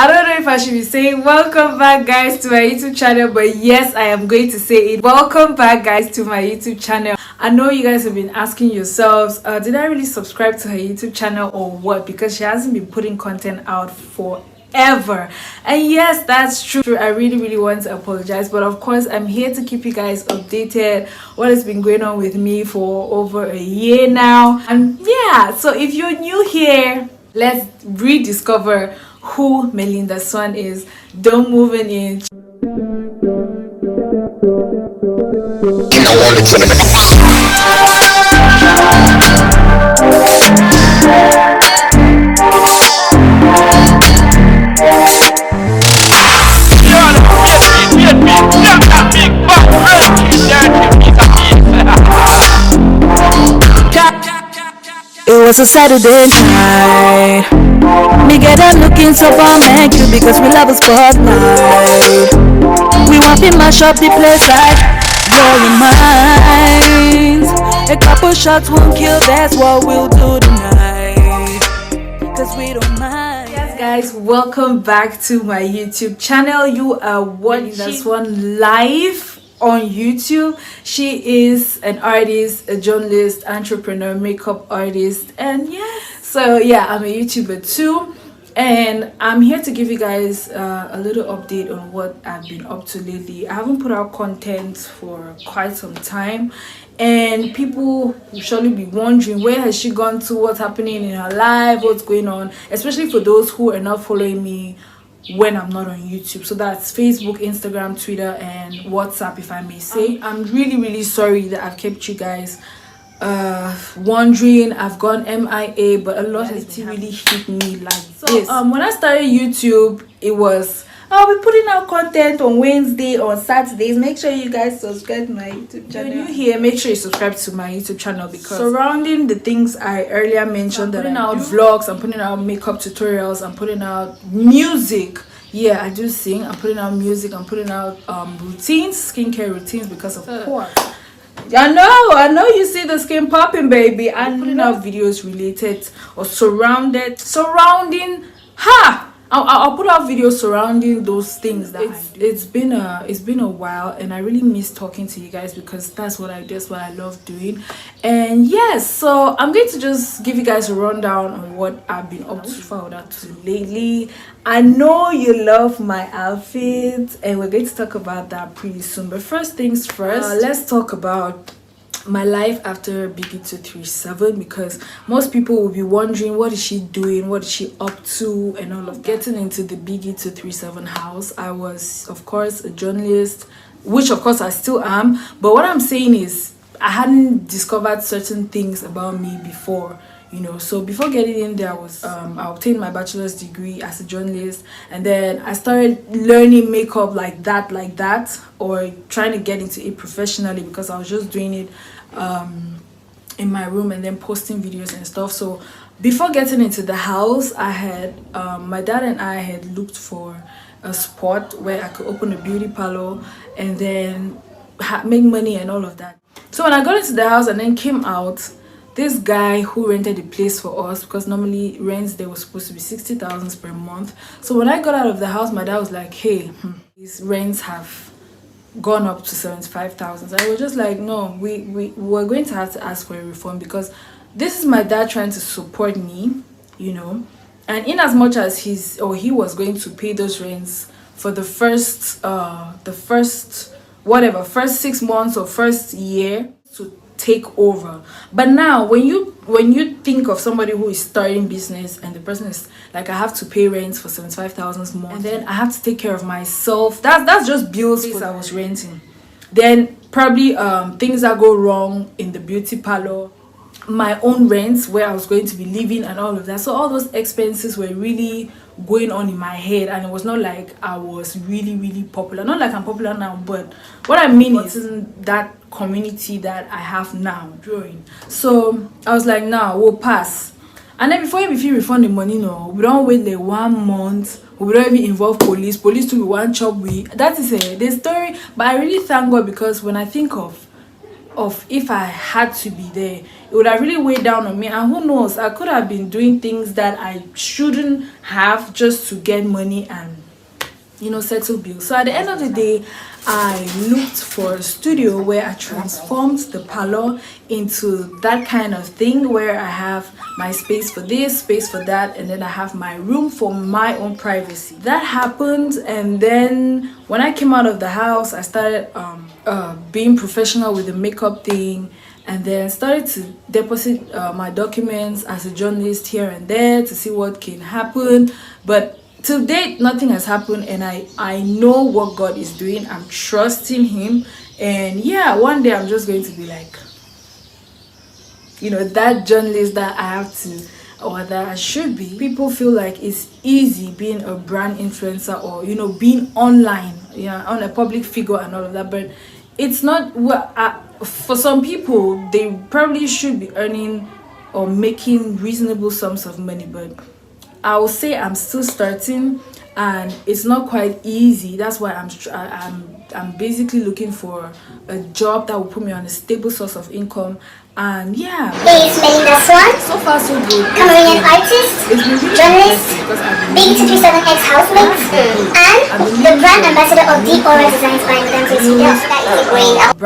I don't know if I should be saying welcome back guys to my YouTube channel, but yes, I am going to say it. Welcome back guys to my YouTube channel. I know you guys have been asking yourselves, did I really subscribe to her YouTube channel or what? Because she hasn't been putting content out forever. And yes, that's true. I really want to apologize, but of course I'm here to keep you guys updated what has been going on with me for over a year now. And yeah, so if you're new here, let's rediscover who Melinda Swan is. Don't move in. It was a Saturday night. Me get up looking so far, man, cute because we love a spotlight. We want to mash up the place like blowing minds. A couple shots won't kill, that's what we'll do tonight. Cause we don't mind. Yes guys, welcome back to my YouTube channel. You are watching Swan Life on YouTube. She is an artist, a journalist, entrepreneur, makeup artist, and yeah, so yeah, I'm a YouTuber too, and I'm here to give you guys a little update on what I've been up to lately. I haven't put out content for quite some time, and people will surely be wondering, where has she gone to, what's happening in her life, what's going on, especially for those who are not following me when I'm not on YouTube. So that's Facebook, Instagram, Twitter, and WhatsApp, if I may say. I'm really sorry that I've kept you guys wondering. I've gone MIA, but a lot has really hit me like this. When I started YouTube, it was I'll be putting out content on Wednesday or Saturdays. Make sure you guys subscribe to my YouTube channel. When you're here, make sure you subscribe to my YouTube channel, because surrounding the things I earlier mentioned, that I'm putting out vlogs, I'm putting out makeup tutorials, I'm putting out music. Yeah, I do sing. I'm putting out music, I'm putting out routines, skincare routines, because of course I know you see the skin popping, baby. I'm putting out videos related or surrounding I'll put out videos surrounding those things that it's been a while, and I really miss talking to you guys, because that's what I love doing. And yes, so I'm going to just give you guys a rundown on what I've been up to lately. I know you love my outfit, and we're going to talk about that pretty soon, but first things first, let's talk about my life after biggy237, because most people will be wondering, what is she doing, what is she up to, and all of that. Getting into the biggy237 house, I was of course a journalist, which of course I still am, but what I'm saying is I hadn't discovered certain things about me before, you know. So before getting in there, I obtained my bachelor's degree as a journalist, and then I started learning makeup like that, or trying to get into it professionally, because I was just doing it in my room and then posting videos and stuff. So before getting into the house, I had my dad and I had looked for a spot where I could open a beauty parlor and then make money and all of that. So when I got into the house and then came out, this guy who rented the place for us, because normally rents there was supposed to be 60,000 per month. So when I got out of the house, my dad was like, hey, these rents have gone up to 75,000. So I was just like, no, we're going to have to ask for a refund, because this is my dad trying to support me, you know. And in as much as he was going to pay those rents for the first 6 months or first year to take over. But now when you think of somebody who is starting business, and the person is like, I have to pay rent for 75,000 a month, and then I have to take care of myself, that's just bills I was renting, then probably things that go wrong in the beauty parlor, my own rents where I was going to be living, and all of that. So all those expenses were really going on in my head, and it was not like I was really popular. Not like I'm popular now, but what I mean is isn't that community that I have now drawing. So I was like, nah, we'll pass. And then before you refund the money, no, we don't wait like 1 month. We don't even involve police to be one chop. That is the story. But I really thank God, because when I think of of if I had to be there, it would have really weighed down on me. And who knows, I could have been doing things that I shouldn't have just to get money and, you know, settle bills. So at the end of the day, I looked for a studio where I transformed the parlor into that kind of thing, where I have my space for this, space for that, and then I have my room for my own privacy. That happened, and then when I came out of the house, I started being professional with the makeup thing, and then started to deposit my documents as a journalist here and there to see what can happen. But to date, nothing has happened, and I know what God is doing. I'm trusting Him, and yeah, one day I'm just going to be like, you know, that journalist that I have to, or that I should be. People feel like it's easy being a brand influencer, or, you know, being online, you know, on a public figure and all of that, but it's not. Well, for some people, they probably should be earning or making reasonable sums of money, but I will say I'm still starting, and it's not quite easy. That's why I'm basically looking for a job that will put me on a stable source of income. And yeah, is Melinda Swan, so far so good. Cameroonian artist, journalist, biggy237 ex-housemate, and the brand ambassador of Deep Aura Designs by Melinda. That is a great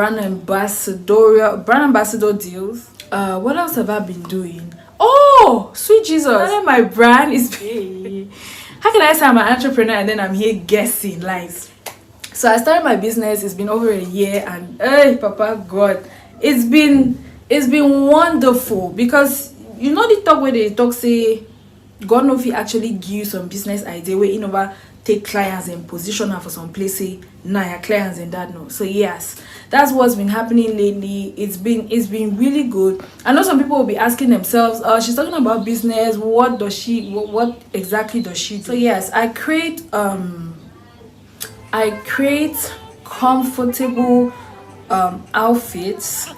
brand ambassador deals. What else have I been doing? Oh, sweet Jesus! My brand is. How can I say I'm an entrepreneur and then I'm here guessing lies? So I started my business. It's been over a year, and hey, Papa God, it's been wonderful, because you know the talk where they talk say God know if He actually give you some business idea where you know take clients and position her for some place, say nah, your clients and that no. So yes, that's what's been happening lately. It's been really good. I know some people will be asking themselves, she's talking about business, what exactly does she do? So yes, I create comfortable outfits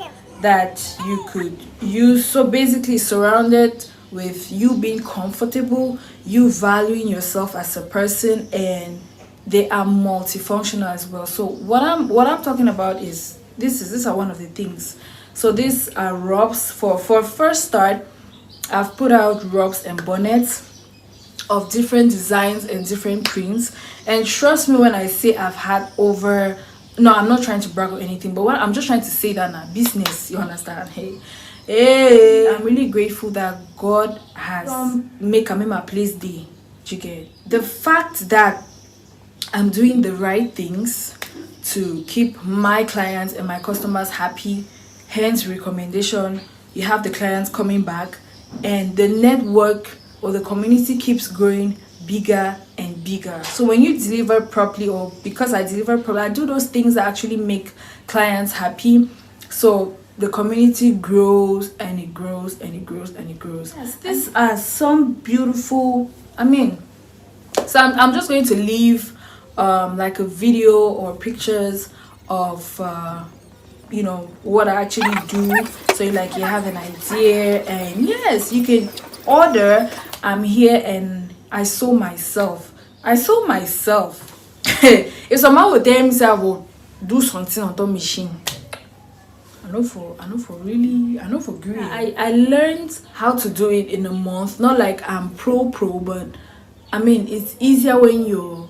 that you could use. So basically surrounded with you being comfortable, you valuing yourself as a person, and they are multifunctional as well. So what I'm talking about is these are one of the things. So these are robes. For first start, I've put out robes and bonnets of different designs and different prints, and trust me when I say I've had over, no, I'm not trying to brag or anything, but what I'm just trying to say that now business, you understand? Hey, I'm really grateful that God has make a place day. You get the fact that I'm doing the right things to keep my clients and my customers happy, hence recommendation. You have the clients coming back, and the network or the community keeps growing bigger and bigger. So when you deliver properly, or because I deliver properly, I do those things that actually make clients happy, so the community grows and it grows and it grows and it grows. Yes, these are some beautiful, so I'm just going to leave like a video or pictures of you know what I actually do, so like you have an idea. And yes, you can order. I'm here and I sew myself. If someone would tell me say I will do something on the machine, I know for green. I learned how to do it in a month. Not like I'm pro, but it's easier when you're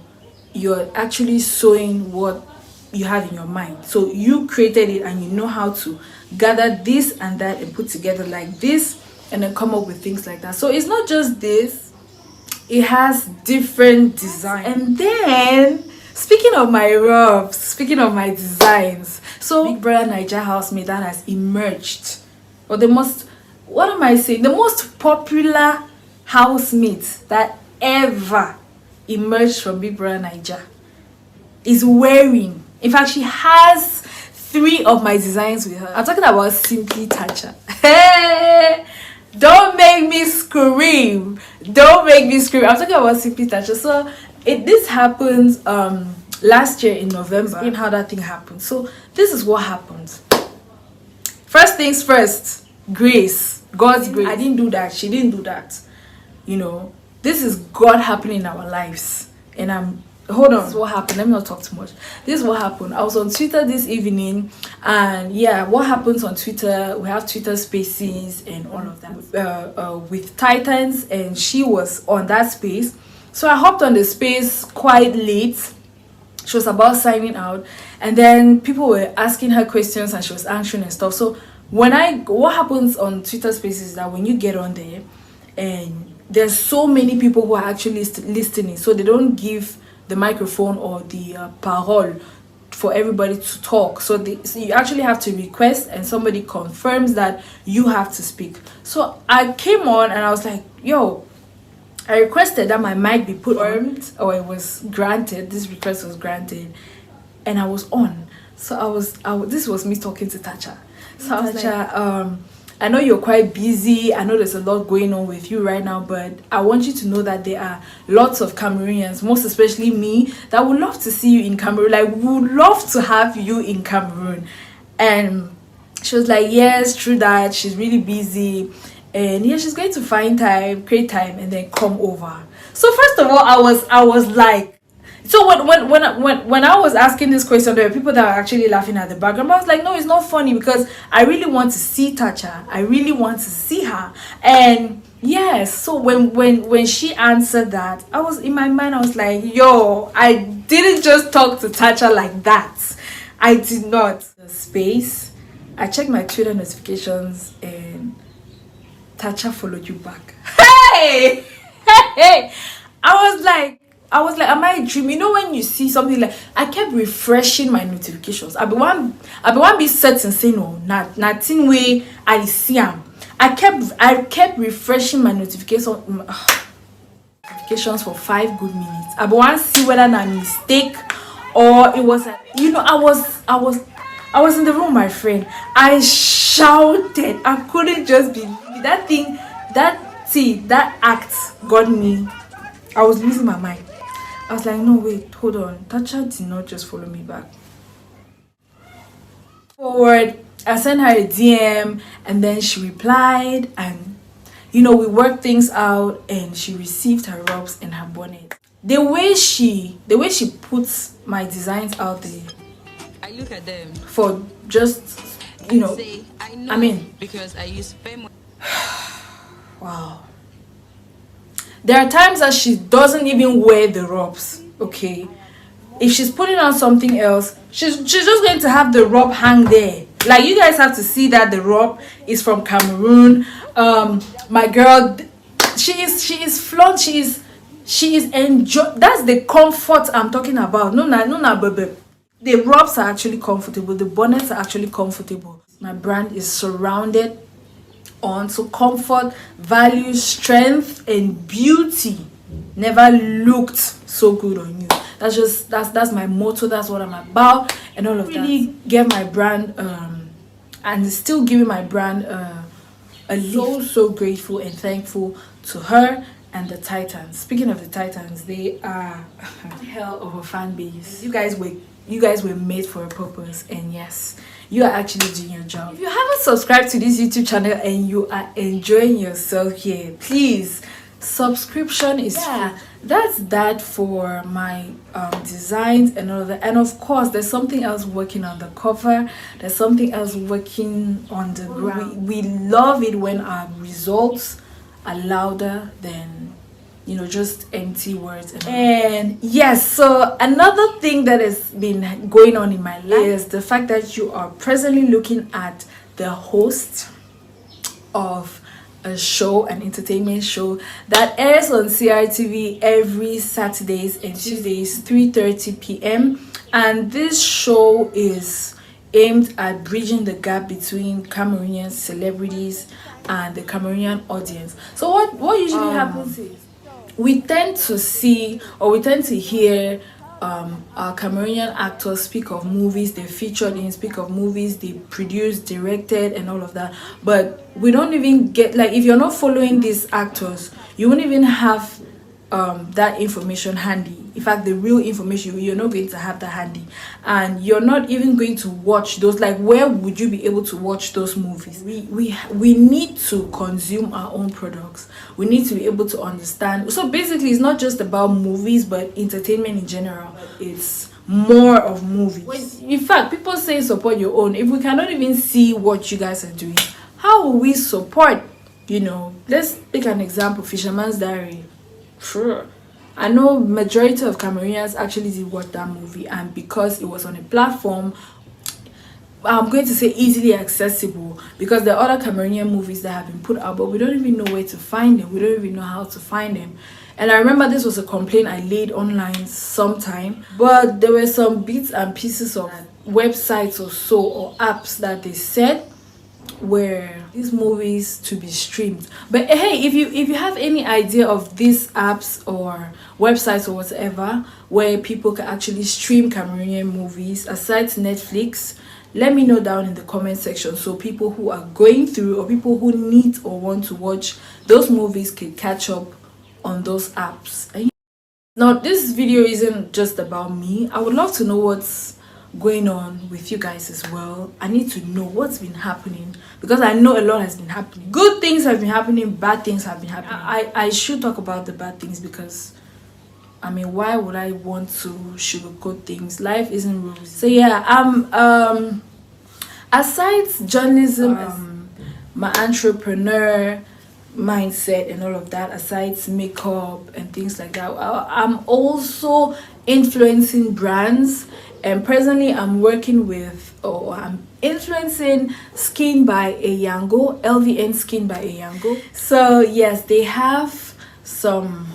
actually sewing what you have in your mind. So you created it and you know how to gather this and that and put together like this and then come up with things like that. So it's not just this, it has different designs. And then speaking of my robes, speaking of my designs, so Big Brother Naija housemate that has emerged, or the most popular housemate that ever emerged from Big Brother Naija is wearing, in fact she has 3 of my designs with her. I'm talking about SymplyTacha. Hey, don't make me scream. I'm talking about SymplyTacha. So this happens last year in November, in how that thing happened. So this is what happens. First things first, grace, God's grace. I didn't do that, she didn't do that. You know, this is God happening in our lives, and I'm hold on. This is what happened. Let me not talk too much. This is what happened. I was on Twitter this evening, and yeah, what happens on Twitter, we have Twitter spaces and all of that with Titans, and she was on that space. So I hopped on the space quite late. She was about signing out, and then people were asking her questions and she was answering and stuff. So what happens on Twitter spaces is that when you get on there, and there's so many people who are actually listening, so they don't give the microphone or the parole for everybody to talk. So you actually have to request, and somebody confirms that you have to speak. So I came on and I was like, yo, I requested that my mic be put on, or it was granted. This request was granted, and I was on. So this was me talking to Tacha. So I was like, I know you're quite busy. I know there's a lot going on with you right now, but I want you to know that there are lots of Cameroonians, most especially me, that would love to see you in Cameroon. Like, we would love to have you in Cameroon. And she was like, yes, true that. She's really busy. And yeah, she's going to find time, create time, and then come over. So first of all, I was like, so when I was asking this question, there were people that were actually laughing at the background. But I was like, no, it's not funny, because I really want to see Tacha. I really want to see her. And yes, so when she answered that, I was in my mind, I was like, yo, I didn't just talk to Tacha like that. I did not. The space, I checked my Twitter notifications, and Tacha followed you back. Hey! Hey! I was like, am I dreaming? You know, when you see something like, I kept refreshing my notifications. I be one be certain say no, nothing way I see them. I kept refreshing my notifications for 5 good minutes. I be want to see whether na mistake or it was I was in the room, my friend. I shouted. I couldn't just believe that thing. That act got me. I was losing my mind. I was like, no, wait, hold on. Tacha did not just follow me back. Forward, I sent her a DM, and then she replied, and we worked things out, and she received her robes and her bonnet. The way she puts my designs out there, I look at them for just say, I mean, because I use fame. Wow. There are times that she doesn't even wear the robes, okay? If she's putting on something else, she's just going to have the robe hang there. Like, you guys have to see that the robe is from Cameroon. My girl, she is flaunt. She is enjoy. That's the comfort I'm talking about. No, baby. The robes are actually comfortable. The bonnets are actually comfortable. My brand is surrounded on, so comfort, value, strength, and beauty never looked so good on you. That's my motto. That's what I'm about, and all of that. Really get my brand and still giving my brand so grateful and thankful to her and the Titans. Speaking of the Titans, they are hell of a fan base. You guys were made for a purpose, and yes, you are actually doing your job. If you haven't subscribed to this YouTube channel and you are enjoying yourself here, please, subscription is free. That's that for my designs and all of that. And of course, there's something else working on the cover. There's something else working on the ground. We love it when our results are louder than just empty words. And yes, so another thing that has been going on in my life is the fact that you are presently looking at the host of a show, an entertainment show that airs on CRTV every Saturdays and Tuesdays, 3:30 p.m. And this show is aimed at bridging the gap between Cameroonian celebrities and the Cameroonian audience. So what usually happens is, we tend to see, or we tend to hear our Cameroonian actors speak of movies they featured in, speak of movies they produced, directed, and all of that. But we don't even get, like, if you're not following these actors, you won't even have that information handy. In fact, the real information, you're not going to have that handy, and you're not even going to watch those. Like, where would you be able to watch those movies? We need to consume our own products. We need to be able to understand. So basically, it's not just about movies, but entertainment in general. It's more of movies. In fact, people say support your own. If we cannot even see what you guys are doing, how will we support? Let's take an example. Fisherman's Diary. Sure, I know majority of Cameroonians actually did watch that movie, and because it was on a platform, I'm going to say easily accessible, because there are other Cameroonian movies that have been put out, but we don't even know where to find them. We don't even know how to find them. And I remember this was a complaint I laid online sometime, but there were some bits and pieces of websites or so, or apps that they said were these movies to be streamed. But hey, if you have any idea of these apps or websites or whatever where people can actually stream Cameroonian movies aside Netflix, let me know down in the comment section, so people who are going through, or people who need or want to watch those movies, can catch up on those apps. Now, this video isn't just about me. I would love to know what's going on with you guys as well. I need to know what's been happening, because I know a lot has been happening. Good things have been happening, bad things have been happening. I should talk about the bad things, because I mean, why would I want to sugarcoat things? Life isn't rosy. So yeah, aside journalism, my entrepreneur mindset and all of that, aside makeup and things like that, I'm also influencing brands. And presently, I'm working with, I'm influencing Skin by Eyango, LVN Skin by Eyango. So yes, they have some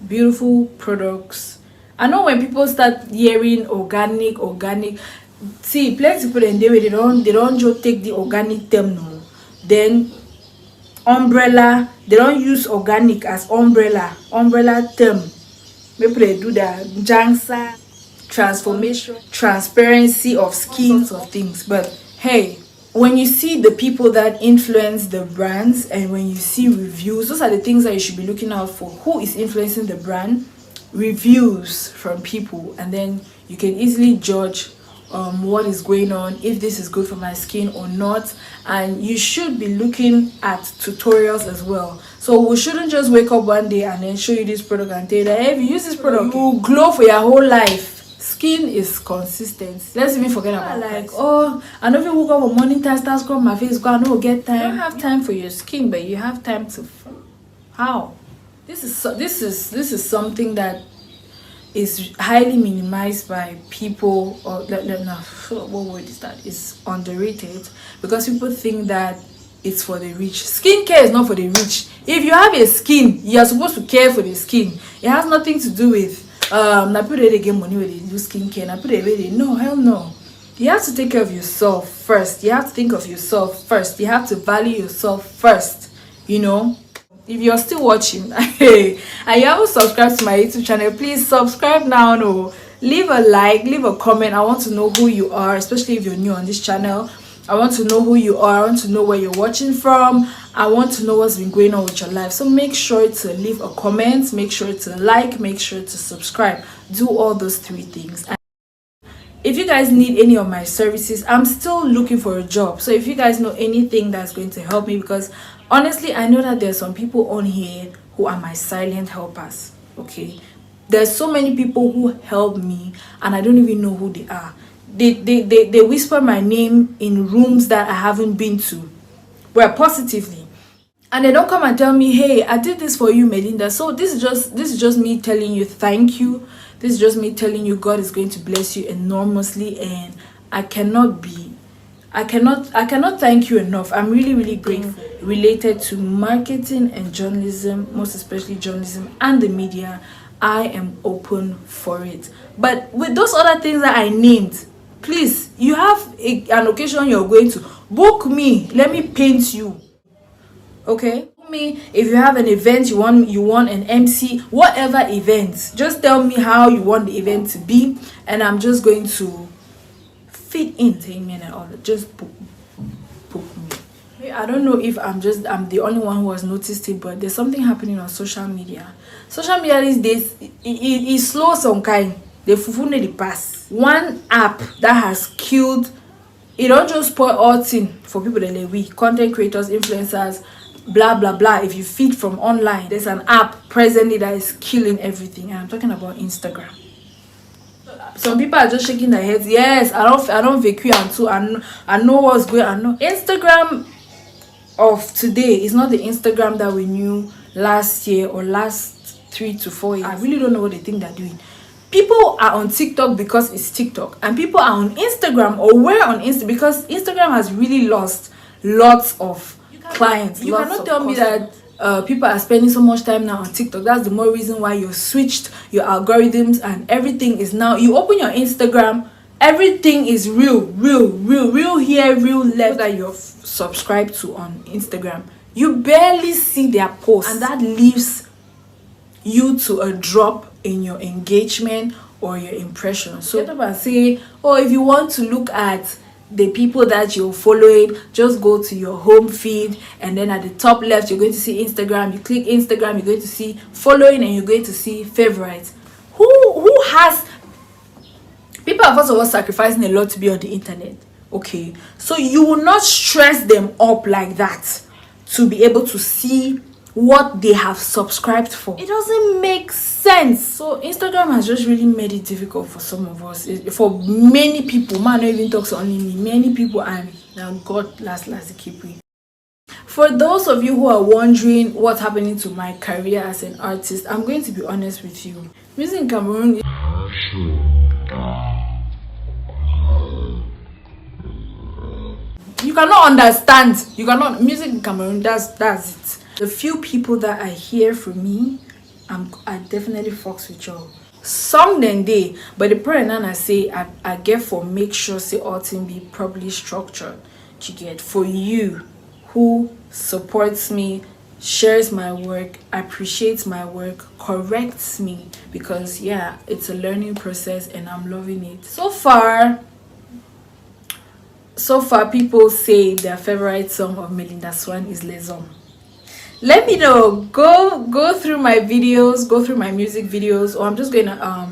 beautiful products. I know when people start hearing organic, see, plenty people in there, they don't just take the organic term, no. Then umbrella, they don't use organic as umbrella term. Maybe they do that jansa, transformation, transparency of skins of things. But hey, when you see the people that influence the brands, and when you see reviews, those are the things that you should be looking out for. Who is influencing the brand? Reviews from people, and then you can easily judge what is going on, if this is good for my skin or not. And you should be looking at tutorials as well. So we shouldn't just wake up one day and then show you this product and tell you that, hey, if you use this product, you will glow for your whole life. Skin is consistent. Let's even forget about like, oh, I know if you woke up on morning time, start scrubbing my face, I don't get time. You don't have time for your skin, but you have time to how? This is something that is highly minimized by people, or what word is that? It's underrated, because people think that it's for the rich. Skincare is not for the rich. If you have a skin, you are supposed to care for the skin. It has nothing to do with people they get money when they do skincare. No, hell no. You have to take care of yourself first. You have to think of yourself first. You have to value yourself first. If you're still watching and you haven't subscribed to my YouTube channel, please subscribe now. No, leave a like, leave a comment. I want to know who you are, especially if you're new on this channel. I want to know who you are. I want to know where you're watching from. I want to know what's been going on with your life. So make sure to leave a comment, make sure to like, make sure to subscribe. Do all those three things. And if you guys need any of my services, I'm still looking for a job. So if you guys know anything that's going to help me, because honestly, I know that there's some people on here who are my silent helpers. Okay, there's so many people who help me and I don't even know who they are. They whisper my name in rooms that I haven't been to, well, positively, and they don't come and tell me, hey, I did this for you, Melinda. So this is just me telling you thank you. This is just me telling you God is going to bless you enormously, and I cannot thank you enough. I'm really grateful. Related to marketing and journalism, most especially journalism and the media, I am open for it. But with those other things that I named, please, you have an occasion you're going to, book me. Let me paint you. Okay? Me, if you have an event you want an MC, whatever event, just tell me how you want the event to be, and I'm just going to fit in entertainment and all that. Just book me. I don't know if I'm the only one who has noticed it, but there's something happening on social media. Social media these days, it slow some kind. They fulfill the pass. One app that has killed, it don't just spoil all thing for people that like we, content creators, influencers, blah blah blah. If you feed from online, there's an app presently that is killing everything, and I'm talking about Instagram. Some people are just shaking their heads. Yes, I don't vacuum and too. I know what's going on. Instagram of today is not the Instagram that we knew last year or last 3 to 4 years. I really don't know what they think they're doing. People are on TikTok because it's TikTok, and people are on Instagram or were on Insta because Instagram has really lost lots of clients. You cannot tell me that people are spending so much time now on TikTok. That's the more reason why you switched your algorithms and everything is now. You open your Instagram, everything is real here, real left that you're subscribed to on Instagram. You barely see their posts, and that leaves you to a drop in your engagement or your impression. So get up and say, oh, if you want to look at the people that you're following, just go to your home feed, and then at the top left you're going to see Instagram. You click Instagram, you're going to see following, and you're going to see favorites. Who has people are first of all sacrificing a lot to be on the internet. Okay, so you will not stress them up like that to be able to see what they have subscribed for. It doesn't make sense. So Instagram has just really made it difficult for some of us, for many people. Man, not even talks only me, many people, and now God last keep me. For those of you who are wondering what's happening to my career as an artist, I'm going to be honest with you. Music in Cameroon you cannot understand. You cannot. Music in Cameroon, that's it. The few people that I hear from me, I definitely fucks with y'all. Some then they, but the prayer and I say I get for make sure say all thing be properly structured. You get for you who supports me, shares my work, appreciates my work, corrects me, because yeah, it's a learning process and I'm loving it. So far people say their favorite song of Melinda Swan is Les Hommes. Let me know. Go through my videos, go through my music videos, or I'm just gonna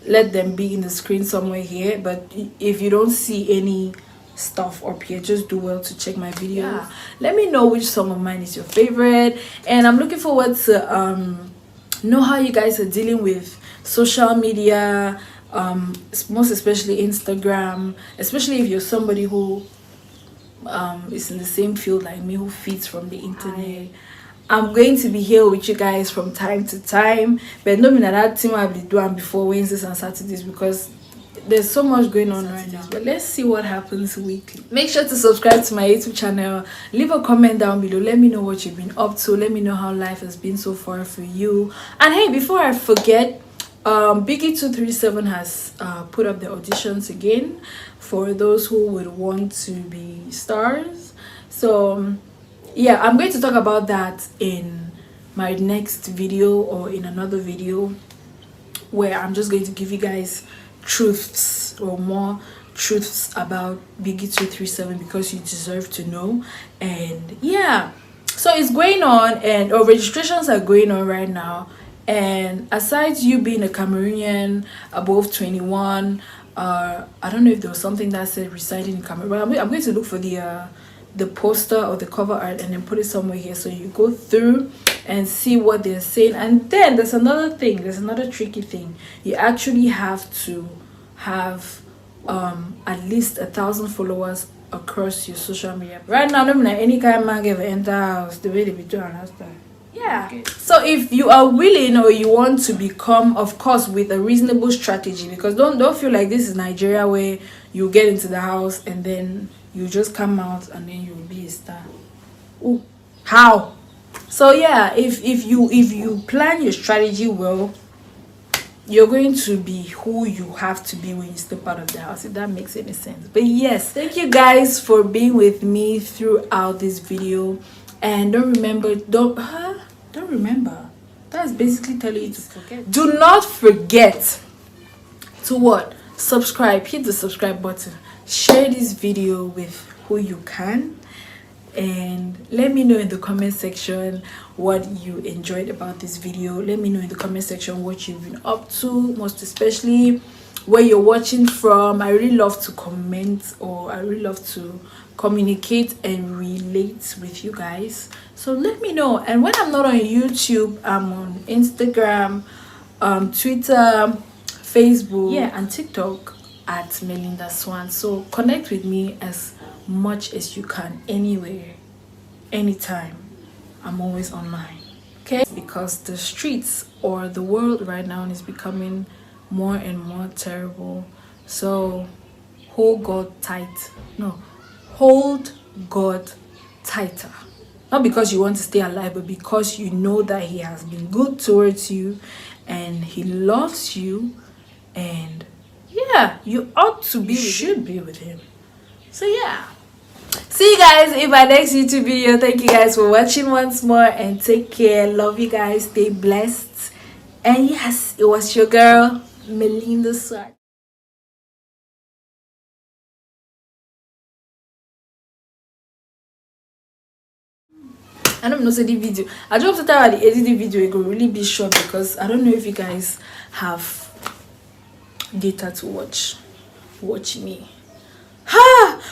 let them be in the screen somewhere here. But if you don't see any stuff up here, just do well to check my videos. Yeah. Let me know which song of mine is your favorite, and I'm looking forward to know how you guys are dealing with social media, most especially Instagram, especially if you're somebody who is in the same field like me, who feeds from the internet. I'm going to be here with you guys from time to time, but no mean that thing I'll be doing before Wednesdays and Saturdays, because there's so much going on right now. But let's see what happens weekly. Make sure to subscribe to my YouTube channel, leave a comment down below, let me know what you've been up to, let me know how life has been so far for you. And hey, before I forget, biggy237 has put up the auditions again for those who would want to be stars. So yeah, I'm going to talk about that in my next video or in another video, where I'm just going to give you guys truths or more truths about biggy237, because you deserve to know. And yeah, so it's going on, and registrations are going on right now. And aside you being a Cameroonian above 21, I don't know if there was something that said residing in Cameroon, but I'm going to look for the poster or the cover art and then put it somewhere here, so you go through and see what they're saying. And then there's another tricky thing. You actually have to have at least 1,000 followers across your social media. Right now, I'm not any kind of man ever enter house the way they be doing last time. Yeah. Okay. So if you are willing, or you want to become, of course with a reasonable strategy, because don't feel like this is Nigeria where you get into the house and then you just come out and then you'll be a star. Ooh, how? So yeah, if you plan your strategy well, you're going to be who you have to be when you step out of the house, if that makes any sense. But yes, thank you guys for being with me throughout this video. And don't remember, that's basically telling you to forget. Do not forget to what? Subscribe. Hit the subscribe button. Share this video with who you can. and let me know in the comment section what you enjoyed about this video. Let me know in the comment section what you've been up to, most especially where you're watching from. I really love to comment, or I really love to communicate and relate with you guys, so let me know. And when I'm not on YouTube, I'm on Instagram, Twitter, Facebook, and TikTok at Melinda Swan. So connect with me as much as you can, anywhere, anytime. I'm always online, okay? Because the streets or the world right now is becoming more and more terrible. So hold God tight. No, hold God tighter. Not because you want to stay alive, but because you know that he has been good towards you and he loves you, and yeah, you ought to be, should be with him. So yeah, see you guys in my next YouTube video. Thank you guys for watching once more, and take care. Love you guys, stay blessed. And yes, it was your girl Melinda Swan. I don't know, so the video I just have to tell you the editing video, it will really be short, because I don't know if you guys have data to watch me.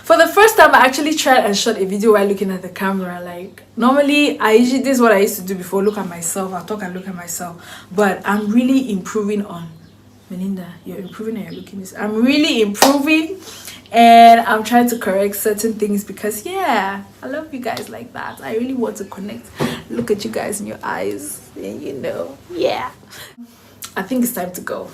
For the first time, I actually tried and shot a video while looking at the camera. Like, normally this is what I used to do before. Look at myself, I talk and look at myself, but I'm really improving on Melinda. You're improving and you're looking this. I'm really improving, and I'm trying to correct certain things, because yeah, I love you guys like that. I really want to connect, look at you guys in your eyes, and yeah, I think it's time to go.